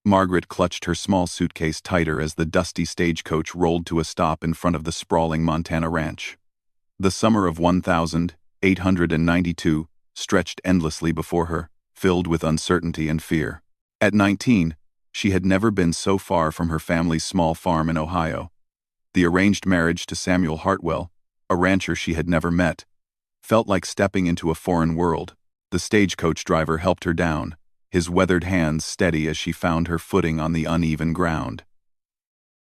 Margaret clutched her small suitcase tighter as the dusty stagecoach rolled to a stop in front of the sprawling Montana ranch. The summer of 1892 stretched endlessly before her, filled with uncertainty and fear. At 19, she had never been so far from her family's small farm in Ohio. The arranged marriage to Samuel Heartfelt, a rancher she had never met, felt like stepping into a foreign world. The stagecoach driver helped her down, his weathered hands steady as she found her footing on the uneven ground.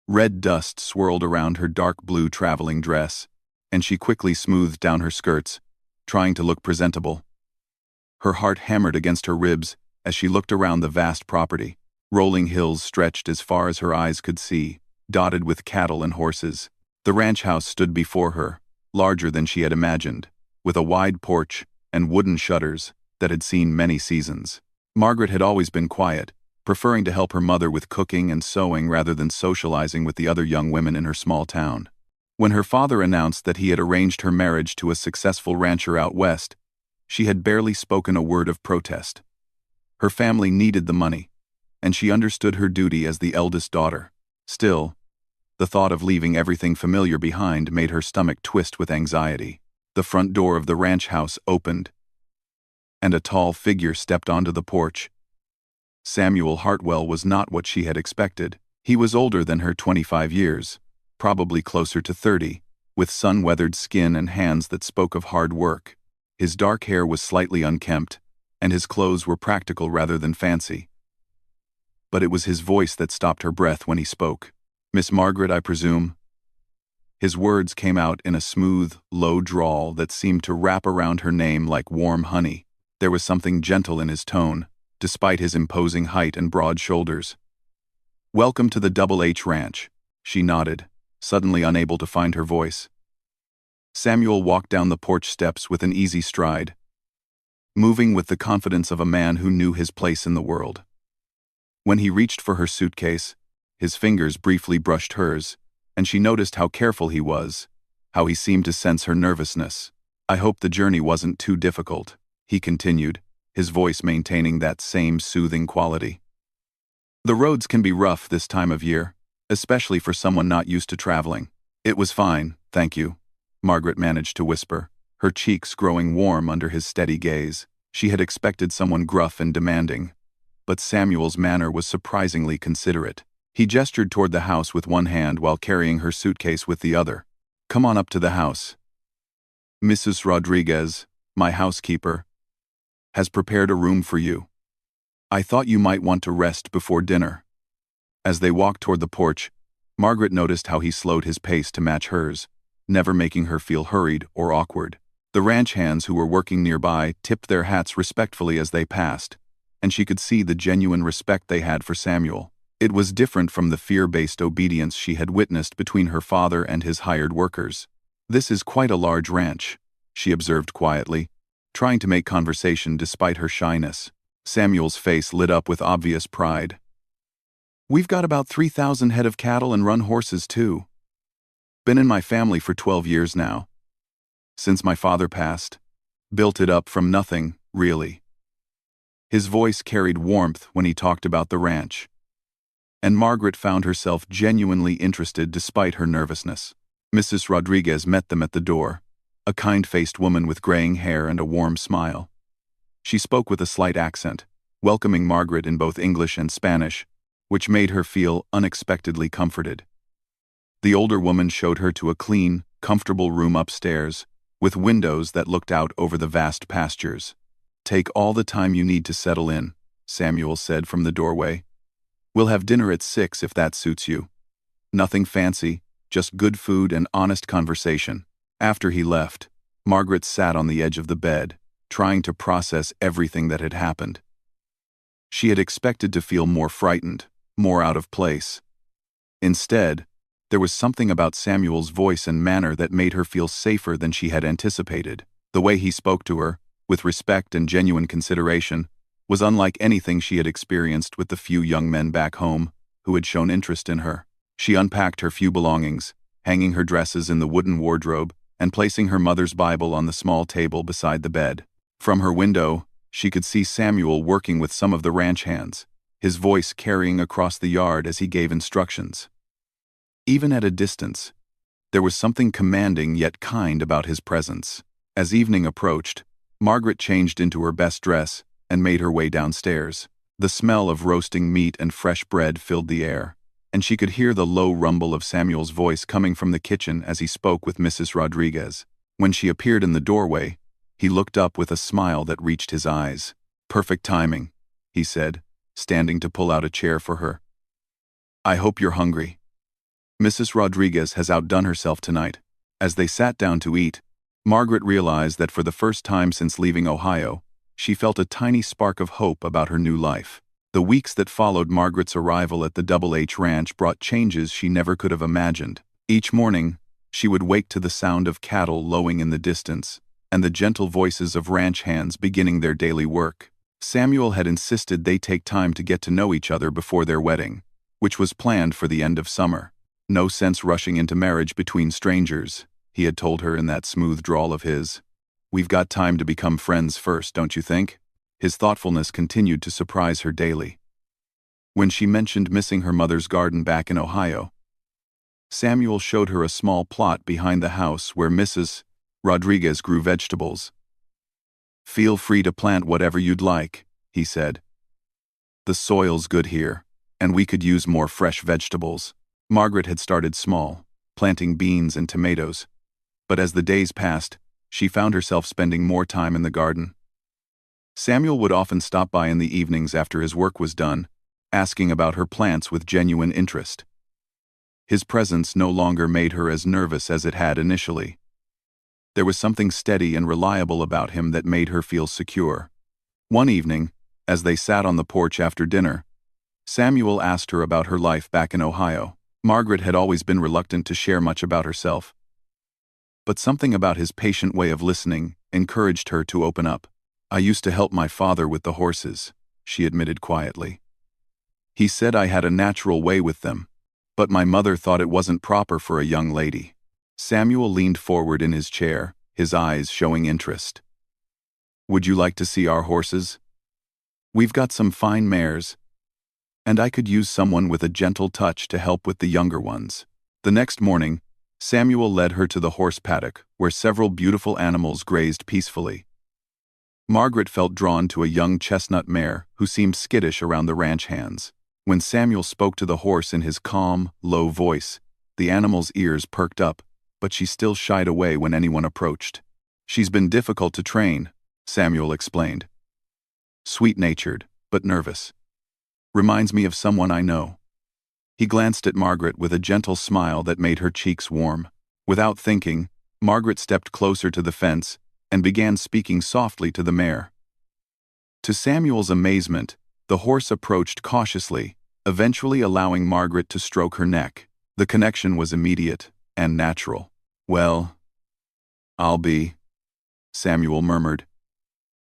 Red dust swirled around her dark blue traveling dress, and she quickly smoothed down her skirts, trying to look presentable. Her heart hammered against her ribs as she looked around the vast property. Rolling hills stretched as far as her eyes could see, dotted with cattle and horses. The ranch house stood before her, larger than she had imagined, with a wide porch and wooden shutters that had seen many seasons. Margaret had always been quiet, preferring to help her mother with cooking and sewing rather than socializing with the other young women in her small town. When her father announced that he had arranged her marriage to a successful rancher out west, she had barely spoken a word of protest. Her family needed the money, and she understood her duty as the eldest daughter. Still, the thought of leaving everything familiar behind made her stomach twist with anxiety. The front door of the ranch house opened, and a tall figure stepped onto the porch. Samuel Heartfelt was not what she had expected. He was older than her 25 years, probably closer to 30, with sun-weathered skin and hands that spoke of hard work. His dark hair was slightly unkempt, and his clothes were practical rather than fancy. But it was his voice that stopped her breath when he spoke. "Miss Margaret, I presume?" His words came out in a smooth, low drawl that seemed to wrap around her name like warm honey. There was something gentle in his tone, despite his imposing height and broad shoulders. "Welcome to the Double H Ranch," she nodded, suddenly unable to find her voice. Samuel walked down the porch steps with an easy stride, moving with the confidence of a man who knew his place in the world. When he reached for her suitcase, his fingers briefly brushed hers, and she noticed how careful he was, how he seemed to sense her nervousness. "I hope the journey wasn't too difficult," he continued, his voice maintaining that same soothing quality. "The roads can be rough this time of year, especially for someone not used to traveling." "It was fine, thank you," Margaret managed to whisper, her cheeks growing warm under his steady gaze. She had expected someone gruff and demanding, but Samuel's manner was surprisingly considerate. He gestured toward the house with one hand while carrying her suitcase with the other. "Come on up to the house. Mrs. Rodriguez, my housekeeper, has prepared a room for you. I thought you might want to rest before dinner." As they walked toward the porch, Margaret noticed how he slowed his pace to match hers, never making her feel hurried or awkward. The ranch hands who were working nearby tipped their hats respectfully as they passed, and she could see the genuine respect they had for Samuel. It was different from the fear-based obedience she had witnessed between her father and his hired workers. "This is quite a large ranch," she observed quietly, trying to make conversation despite her shyness. Samuel's face lit up with obvious pride. "We've got about 3,000 head of cattle and run horses too. Been in my family for 12 years now. Since my father passed. Built it up from nothing, really." His voice carried warmth when he talked about the ranch, and Margaret found herself genuinely interested despite her nervousness. Mrs. Rodriguez met them at the door, a kind-faced woman with graying hair and a warm smile. She spoke with a slight accent, welcoming Margaret in both English and Spanish, which made her feel unexpectedly comforted. The older woman showed her to a clean, comfortable room upstairs, with windows that looked out over the vast pastures. "Take all the time you need to settle in," Samuel said from the doorway. "We'll have dinner at 6 if that suits you. Nothing fancy, just good food and honest conversation." After he left, Margaret sat on the edge of the bed, trying to process everything that had happened. She had expected to feel more frightened, more out of place. Instead, there was something about Samuel's voice and manner that made her feel safer than she had anticipated. The way he spoke to her, with respect and genuine consideration, was unlike anything she had experienced with the few young men back home who had shown interest in her. She unpacked her few belongings, hanging her dresses in the wooden wardrobe and placing her mother's Bible on the small table beside the bed. From her window, she could see Samuel working with some of the ranch hands, his voice carrying across the yard as he gave instructions. Even at a distance, there was something commanding yet kind about his presence. As evening approached, Margaret changed into her best dress and made her way downstairs. The smell of roasting meat and fresh bread filled the air, and she could hear the low rumble of Samuel's voice coming from the kitchen as he spoke with Mrs. Rodriguez. When she appeared in the doorway, he looked up with a smile that reached his eyes. "Perfect timing," he said, standing to pull out a chair for her. "I hope you're hungry. Mrs. Rodriguez has outdone herself tonight." As they sat down to eat, Margaret realized that for the first time since leaving Ohio, she felt a tiny spark of hope about her new life. The weeks that followed Margaret's arrival at the Double H Ranch brought changes she never could have imagined. Each morning, she would wake to the sound of cattle lowing in the distance, and the gentle voices of ranch hands beginning their daily work. Samuel had insisted they take time to get to know each other before their wedding, which was planned for the end of summer. "No sense rushing into marriage between strangers," he had told her in that smooth drawl of his. "We've got time to become friends first, don't you think?" His thoughtfulness continued to surprise her daily. When she mentioned missing her mother's garden back in Ohio, Samuel showed her a small plot behind the house where Mrs. Rodriguez grew vegetables. "Feel free to plant whatever you'd like," he said. "The soil's good here, and we could use more fresh vegetables." Margaret had started small, planting beans and tomatoes, but as the days passed, she found herself spending more time in the garden. Samuel would often stop by in the evenings after his work was done, asking about her plants with genuine interest. His presence no longer made her as nervous as it had initially. There was something steady and reliable about him that made her feel secure. One evening, as they sat on the porch after dinner, Samuel asked her about her life back in Ohio. Margaret had always been reluctant to share much about herself, but something about his patient way of listening encouraged her to open up. "I used to help my father with the horses," she admitted quietly. "He said I had a natural way with them, but my mother thought it wasn't proper for a young lady." Samuel leaned forward in his chair, his eyes showing interest. "Would you like to see our horses? We've got some fine mares, and I could use someone with a gentle touch to help with the younger ones." The next morning, Samuel led her to the horse paddock, where several beautiful animals grazed peacefully. Margaret felt drawn to a young chestnut mare who seemed skittish around the ranch hands. When Samuel spoke to the horse in his calm, low voice, the animal's ears perked up, but she still shied away when anyone approached. "She's been difficult to train," Samuel explained. "Sweet-natured, but nervous. Reminds me of someone I know." He glanced at Margaret with a gentle smile that made her cheeks warm. Without thinking, Margaret stepped closer to the fence and began speaking softly to the mare. To Samuel's amazement, the horse approached cautiously, eventually allowing Margaret to stroke her neck. The connection was immediate and natural. "Well, I'll be," Samuel murmured,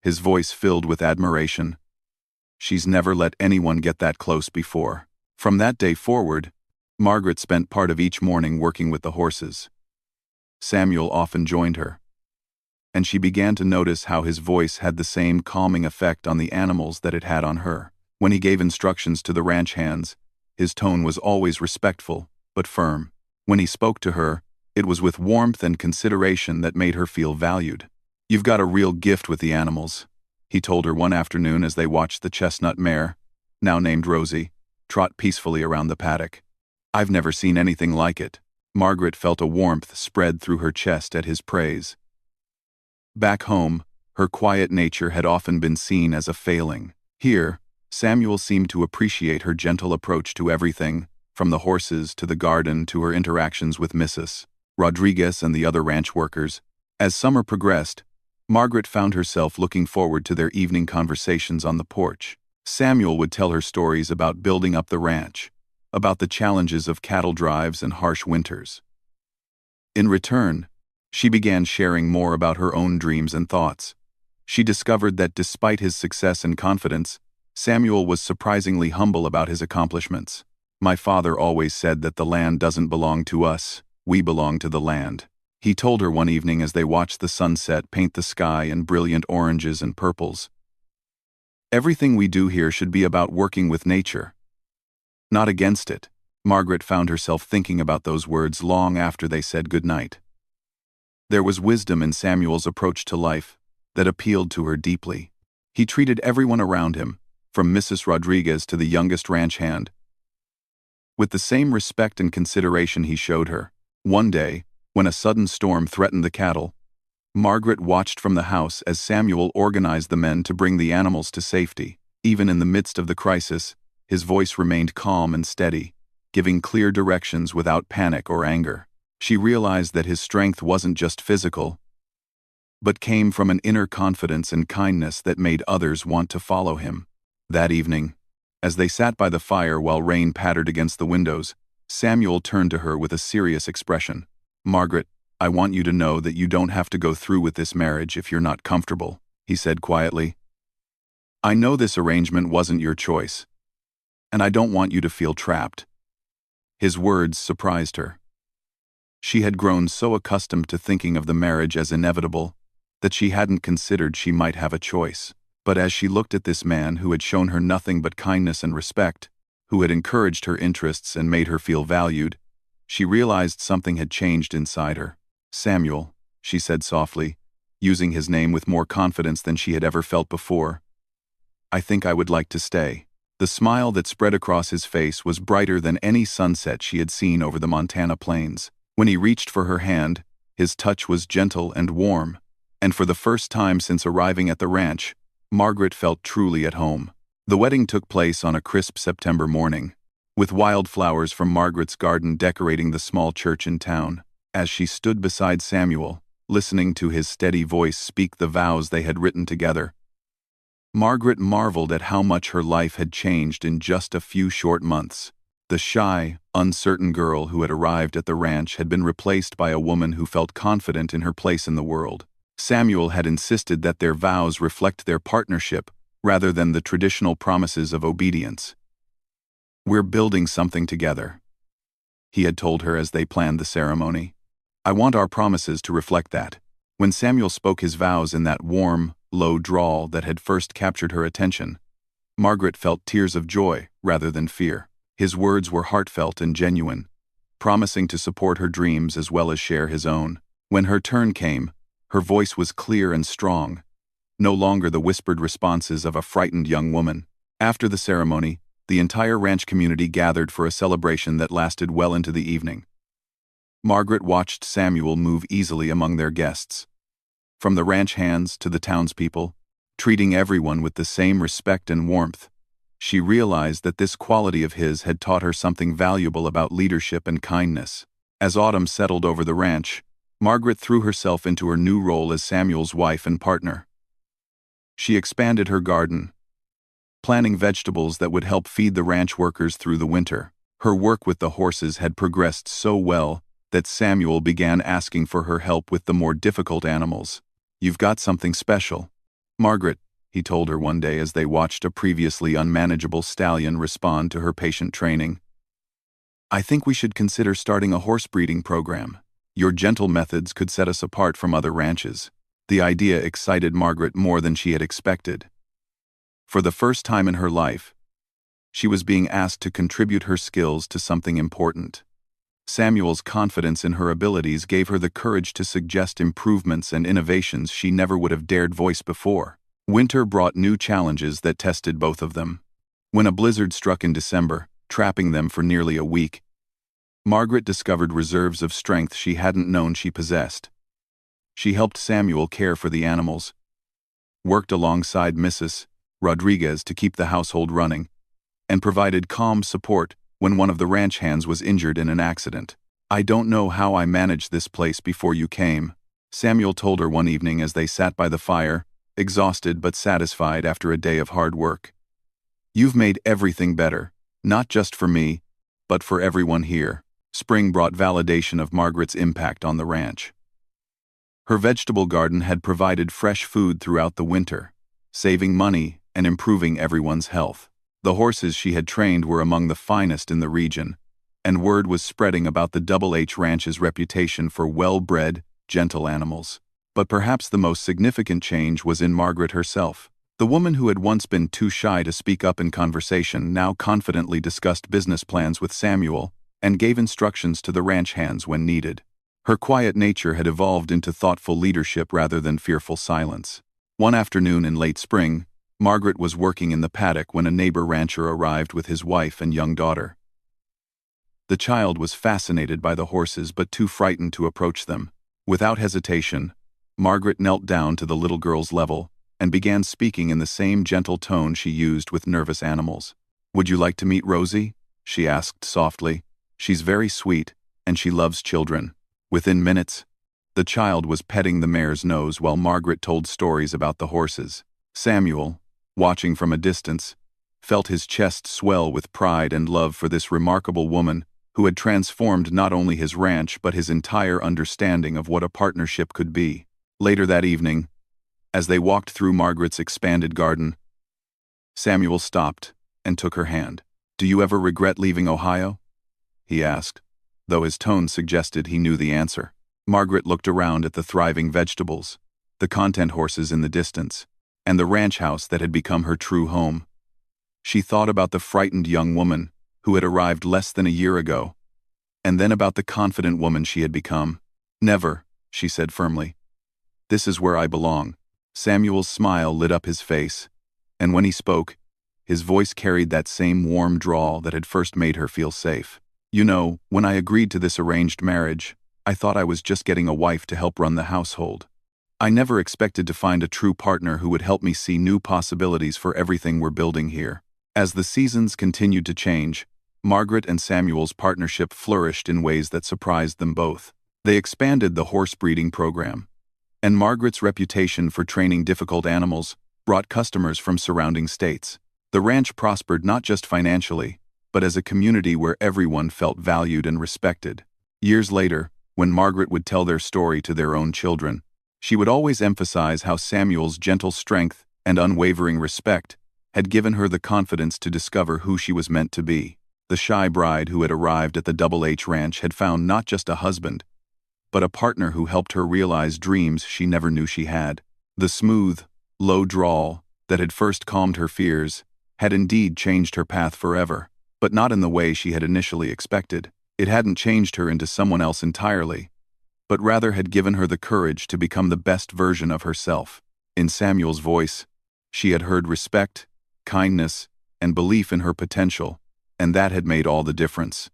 his voice filled with admiration. "She's never let anyone get that close before." From that day forward, Margaret spent part of each morning working with the horses. Samuel often joined her, and she began to notice how his voice had the same calming effect on the animals that it had on her. When he gave instructions to the ranch hands, his tone was always respectful, but firm. When he spoke to her, it was with warmth and consideration that made her feel valued. "You've got a real gift with the animals," he told her one afternoon as they watched the chestnut mare, now named Rosie, trot peacefully around the paddock. "I've never seen anything like it." Margaret felt a warmth spread through her chest at his praise. Back home, her quiet nature had often been seen as a failing. Here, Samuel seemed to appreciate her gentle approach to everything, from the horses to the garden to her interactions with Mrs. Rodriguez and the other ranch workers. As summer progressed, Margaret found herself looking forward to their evening conversations on the porch. Samuel would tell her stories about building up the ranch, about the challenges of cattle drives and harsh winters. In return, she began sharing more about her own dreams and thoughts. She discovered that despite his success and confidence, Samuel was surprisingly humble about his accomplishments. "My father always said that the land doesn't belong to us, we belong to the land," he told her one evening as they watched the sunset paint the sky in brilliant oranges and purples. Everything we do here should be about working with nature, not against it. Margaret found herself thinking about those words long after they said goodnight. There was wisdom in Samuel's approach to life that appealed to her deeply. He treated everyone around him, from Mrs. Rodriguez to the youngest ranch hand, with the same respect and consideration he showed her. One day, when a sudden storm threatened the cattle, Margaret watched from the house as Samuel organized the men to bring the animals to safety. Even in the midst of the crisis, his voice remained calm and steady, giving clear directions without panic or anger. She realized that his strength wasn't just physical, but came from an inner confidence and kindness that made others want to follow him. That evening, as they sat by the fire while rain pattered against the windows, Samuel turned to her with a serious expression. "Margaret, I want you to know that you don't have to go through with this marriage if you're not comfortable," he said quietly. "I know this arrangement wasn't your choice, and I don't want you to feel trapped." His words surprised her. She had grown so accustomed to thinking of the marriage as inevitable that she hadn't considered she might have a choice. But as she looked at this man who had shown her nothing but kindness and respect, who had encouraged her interests and made her feel valued, she realized something had changed inside her. "Samuel," she said softly, using his name with more confidence than she had ever felt before, "I think I would like to stay." The smile that spread across his face was brighter than any sunset she had seen over the Montana plains. When he reached for her hand, his touch was gentle and warm, and for the first time since arriving at the ranch, Margaret felt truly at home. The wedding took place on a crisp September morning, with wildflowers from Margaret's garden decorating the small church in town. As she stood beside Samuel, listening to his steady voice speak the vows they had written together, Margaret marveled at how much her life had changed in just a few short months. The shy, uncertain girl who had arrived at the ranch had been replaced by a woman who felt confident in her place in the world. Samuel had insisted that their vows reflect their partnership rather than the traditional promises of obedience. "We're building something together," he had told her as they planned the ceremony. "I want our promises to reflect that." When Samuel spoke his vows in that warm, low drawl that had first captured her attention, Margaret felt tears of joy rather than fear. His words were heartfelt and genuine, promising to support her dreams as well as share his own. When her turn came, her voice was clear and strong, no longer the whispered responses of a frightened young woman. After the ceremony, the entire ranch community gathered for a celebration that lasted well into the evening. Margaret watched Samuel move easily among their guests, from the ranch hands to the townspeople, treating everyone with the same respect and warmth. She realized that this quality of his had taught her something valuable about leadership and kindness. As autumn settled over the ranch, Margaret threw herself into her new role as Samuel's wife and partner. She expanded her garden, planting vegetables that would help feed the ranch workers through the winter. Her work with the horses had progressed so well that Samuel began asking for her help with the more difficult animals. "You've got something special, Margaret," he told her one day as they watched a previously unmanageable stallion respond to her patient training. "I think we should consider starting a horse breeding program. Your gentle methods could set us apart from other ranches." The idea excited Margaret more than she had expected. For the first time in her life, she was being asked to contribute her skills to something important. Samuel's confidence in her abilities gave her the courage to suggest improvements and innovations she never would have dared voice before. Winter brought new challenges that tested both of them. When a blizzard struck in December, trapping them for nearly a week, Margaret discovered reserves of strength she hadn't known she possessed. She helped Samuel care for the animals, worked alongside Mrs. Rodriguez to keep the household running, and provided calm support when one of the ranch hands was injured in an accident. "I don't know how I managed this place before you came," Samuel told her one evening as they sat by the fire, exhausted but satisfied after a day of hard work. "You've made everything better, not just for me, but for everyone here." Spring brought validation of Margaret's impact on the ranch. Her vegetable garden had provided fresh food throughout the winter, saving money and improving everyone's health. The horses she had trained were among the finest in the region, and word was spreading about the Double H Ranch's reputation for well-bred, gentle animals. But perhaps the most significant change was in Margaret herself. The woman who had once been too shy to speak up in conversation now confidently discussed business plans with Samuel and gave instructions to the ranch hands when needed. Her quiet nature had evolved into thoughtful leadership rather than fearful silence. One afternoon in late spring, Margaret was working in the paddock when a neighbor rancher arrived with his wife and young daughter. The child was fascinated by the horses but too frightened to approach them. Without hesitation, Margaret knelt down to the little girl's level and began speaking in the same gentle tone she used with nervous animals. "Would you like to meet Rosie?" she asked softly. "She's very sweet, and she loves children." Within minutes, the child was petting the mare's nose while Margaret told stories about the horses. Samuel, watching from a distance, felt his chest swell with pride and love for this remarkable woman who had transformed not only his ranch but his entire understanding of what a partnership could be. Later that evening, as they walked through Margaret's expanded garden, Samuel stopped and took her hand. "Do you ever regret leaving Ohio?" he asked, though his tone suggested he knew the answer. Margaret looked around at the thriving vegetables, the content horses in the distance, and the ranch house that had become her true home. She thought about the frightened young woman who had arrived less than a year ago, and then about the confident woman she had become. "Never," she said firmly. "This is where I belong." Samuel's smile lit up his face, and when he spoke, his voice carried that same warm drawl that had first made her feel safe. "You know, when I agreed to this arranged marriage, I thought I was just getting a wife to help run the household. I never expected to find a true partner who would help me see new possibilities for everything we're building here." As the seasons continued to change, Margaret and Samuel's partnership flourished in ways that surprised them both. They expanded the horse breeding program, and Margaret's reputation for training difficult animals brought customers from surrounding states. The ranch prospered not just financially, but as a community where everyone felt valued and respected. Years later, when Margaret would tell their story to their own children, she would always emphasize how Samuel's gentle strength and unwavering respect had given her the confidence to discover who she was meant to be. The shy bride who had arrived at the Double H Ranch had found not just a husband, but a partner who helped her realize dreams she never knew she had. The smooth, low drawl that had first calmed her fears had indeed changed her path forever, but not in the way she had initially expected. It hadn't changed her into someone else entirely, but rather had given her the courage to become the best version of herself. In Samuel's voice, she had heard respect, kindness, and belief in her potential, and that had made all the difference.